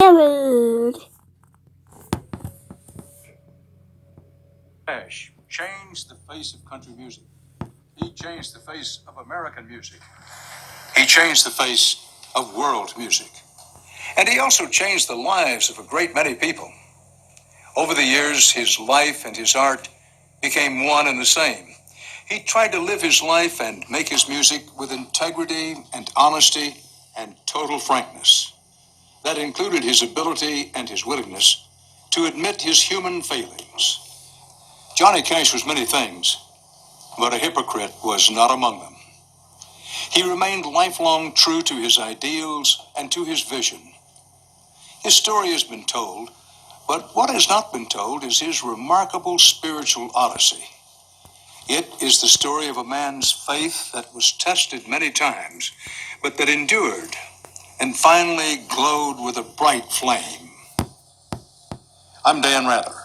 Howard. Cash changed the face of country music. He changed the face of American music. He changed the face of world music. And he also changed the lives of a great many people. Over the years, his life and his art became one and the same. He tried to live his life and make his music with integrity and honesty and total frankness. That included his ability and his willingness to admit his human failings. Johnny Cash was many things, but a hypocrite was not among them. He remained lifelong true to his ideals and to his vision. His story has been told, but what has not been told is his remarkable spiritual odyssey. It is the story of a man's faith that was tested many times, but that endured and finally glowed with a bright flame. I'm Dan Rather.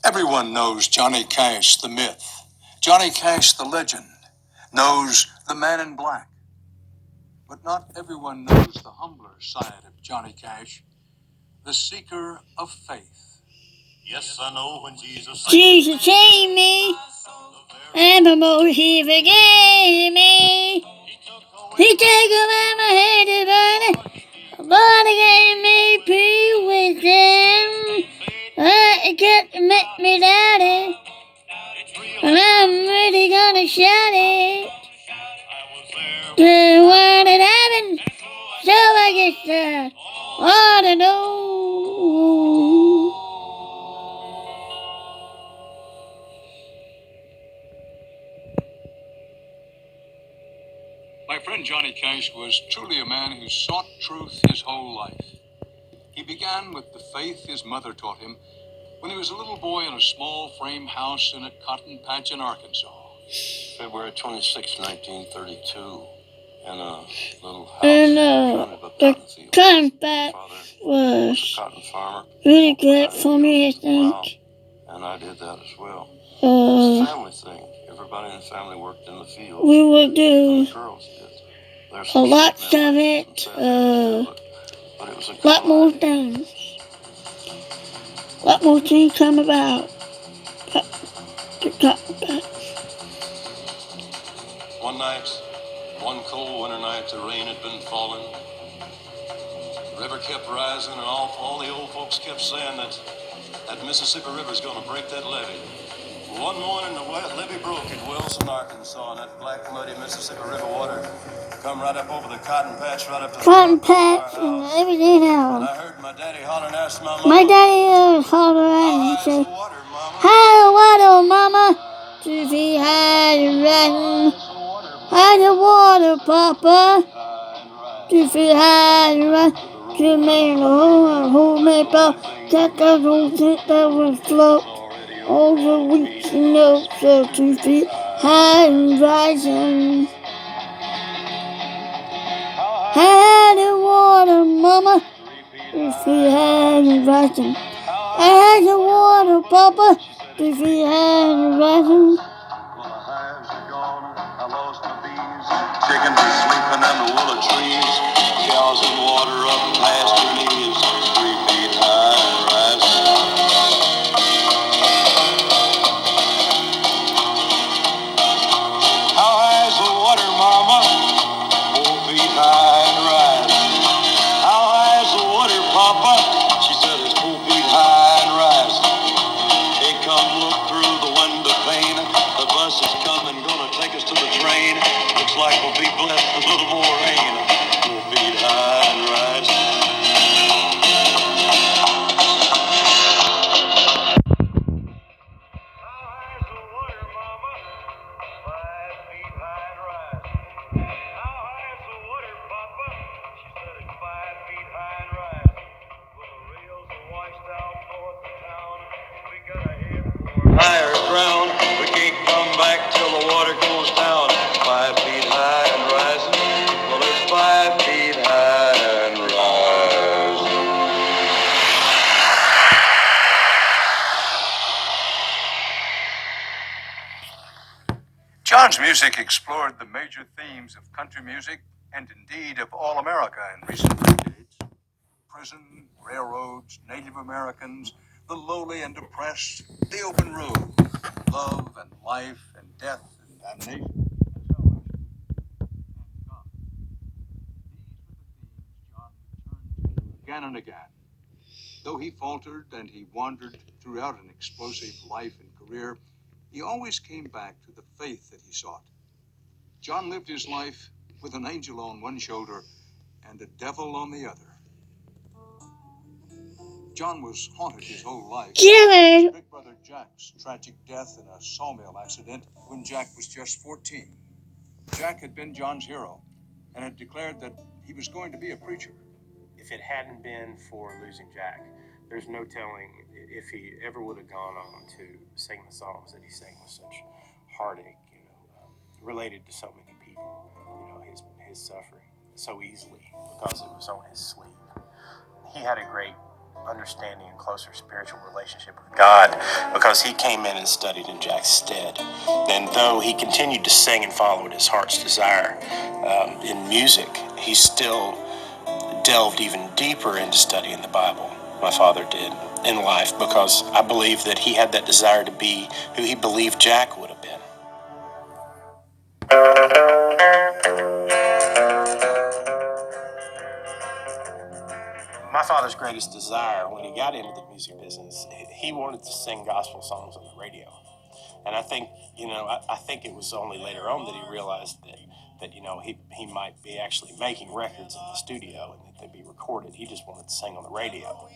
Everyone knows Johnny Cash, the myth. Johnny Cash, the legend, knows the man in black. But not everyone knows the humbler side of Johnny Cash, the seeker of faith. Yes, I know when Jesus saved me, and before he forgave me, he took away my head to burn it, but he gave me pure wisdom. It can't make me doubt it, and I'm really gonna shout it. The one that happened, so I guess I ought to know. My friend Johnny Cash was truly a man who sought truth his whole life. He began with the faith his mother taught him when he was a little boy in a small frame house in a cotton patch in Arkansas. February 26, 1932, in a little house And surrounded by the cotton fields. cotton patch Father was a cotton farmer. really good for me, I think. And I did that as well. It was a family thing. Everybody in the family worked in the fields. We would do the girls did. a lot of it, but it was a lot more things. A lot more things come about. The cotton patch. One cold winter night, the rain had been falling. The river kept rising, and all the old folks kept saying that Mississippi River's going to break that levee. One morning, the levee broke at Wilson, Arkansas, and that black, muddy Mississippi River water come right up over the cotton patch, right up to the cotton patch and everything else. And I heard my daddy hollering, asked my mama. My daddy hollering and said, "High the water, mama, to be high and rising. High the water, papa, to be high and rising. To me, hold me, papa, that don't think that will float over weeks and no, so to be high and rising. High the water, mama, to be high and rising. High the water, papa, to be high and rising." Chickens are sleeping in the willow trees. Cows in water up past your knees. 3 feet high and rising. How high is the water, mama? 4 feet high and rising. How high is the water, papa? She said it's 4 feet high and rising. Hey, come look through the window pane. The bus is coming, gonna take us to the train. Looks like we'll be blessed with a little more rain. 4 feet high and rising. How high is the water, mama? 5 feet high and rising. How high is the water, papa? She said it's 5 feet high and rising. Well, the rails are washed out north of town. We gotta head for higher ground. We can't come back till the water goes down. 5 feet high and rising. Well, it's 5 feet high and rising. John's music explored the major themes of country music and indeed of all America in recent decades. prison, railroads, Native Americans, the lowly and oppressed, the open road, love and life and death and damnation and salvation, and God. These were the themes John returned to again and again. Though he faltered and he wandered throughout an explosive life and career, he always came back to the faith that he sought. John lived his life with an angel on one shoulder and a devil on the other. John was haunted his whole life. Jimmy! His big brother Jack's tragic death in a sawmill accident when Jack was just 14. Jack had been John's hero and had declared that he was going to be a preacher. If it hadn't been for losing Jack, there's no telling if he ever would have gone on to sing the songs that he sang with such heartache, related to so many people, his suffering so easily because it was on his sleeve. He had a great understanding and closer spiritual relationship with God because he came in and studied in Jack's stead. And though he continued to sing and followed his heart's desire in music, he still delved even deeper into studying the Bible. My father did in life because I believe that he had that desire to be who he believed Jack would have been. My father's greatest desire when he got into the music business, he wanted to sing gospel songs on the radio. And I think, I think it was only later on that he realized that he might be actually making records in the studio and that they'd be recorded. He just wanted to sing on the radio.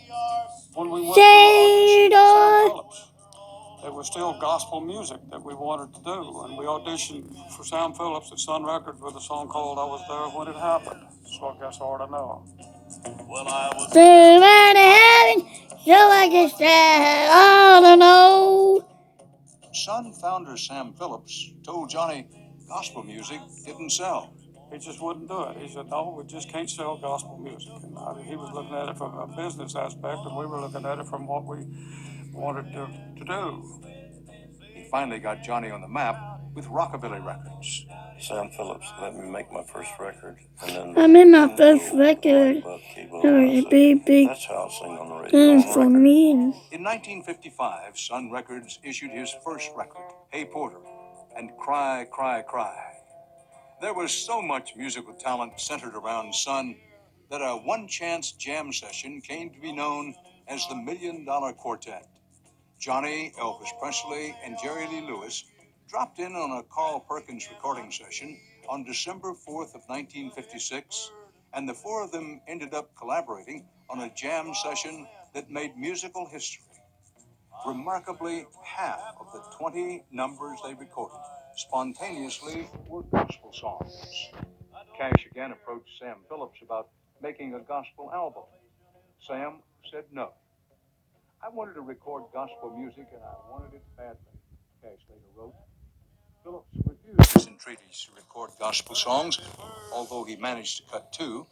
When we went to audition for Sam Phillips, it was still gospel music that we wanted to do. And we auditioned for Sam Phillips at Sun Records with a song called I Was There When It Happened. So I guess I ought to know. Well, I was Somebody having, so I guess I don't know. Sun founder Sam Phillips told Johnny gospel music didn't sell. He just wouldn't do it. He said, no, we just can't sell gospel music. And he was looking at it from a business aspect, and we were looking at it from what we wanted to do. He finally got Johnny on the map with Rockabilly Records. Sam Phillips let me make my first record, and then I made my first record. Baby. That's how I sing on the radio. That's for me. In 1955, Sun Records issued his first record, Hey Porter, and Cry, Cry, Cry. There was so much musical talent centered around Sun that a one-chance jam session came to be known as the $1 Million Quartet. Johnny, Elvis Presley, and Jerry Lee Lewis dropped in on a Carl Perkins recording session on December 4th of 1956, and the four of them ended up collaborating on a jam session that made musical history. Remarkably, half of the 20 numbers they recorded spontaneously were gospel songs. Cash again approached Sam Phillips about making a gospel album. Sam said no. I wanted to record gospel music and I wanted it badly, Cash later wrote. Phillips refused his entreaties to record gospel songs, although he managed to cut two.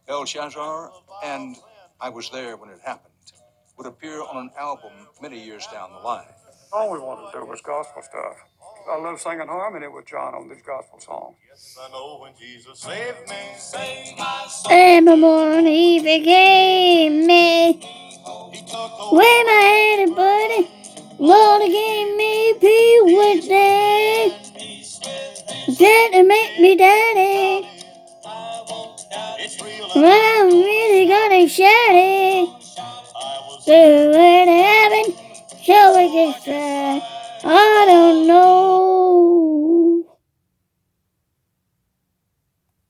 El Shazar and I Was There When It Happened would appear on an album many years down the line. All we wanted to do was gospel stuff. I love singing harmony with John on these gospel songs. Yes, I know when Jesus saved me. Saved my soul. Every morning he forgave me. He took away Where my head, buddy. Lord gave me peace with day. That to make me daddy. It's real. Well, I'm really gonna shout it. I was Do it happen? Shall we just try? I don't know.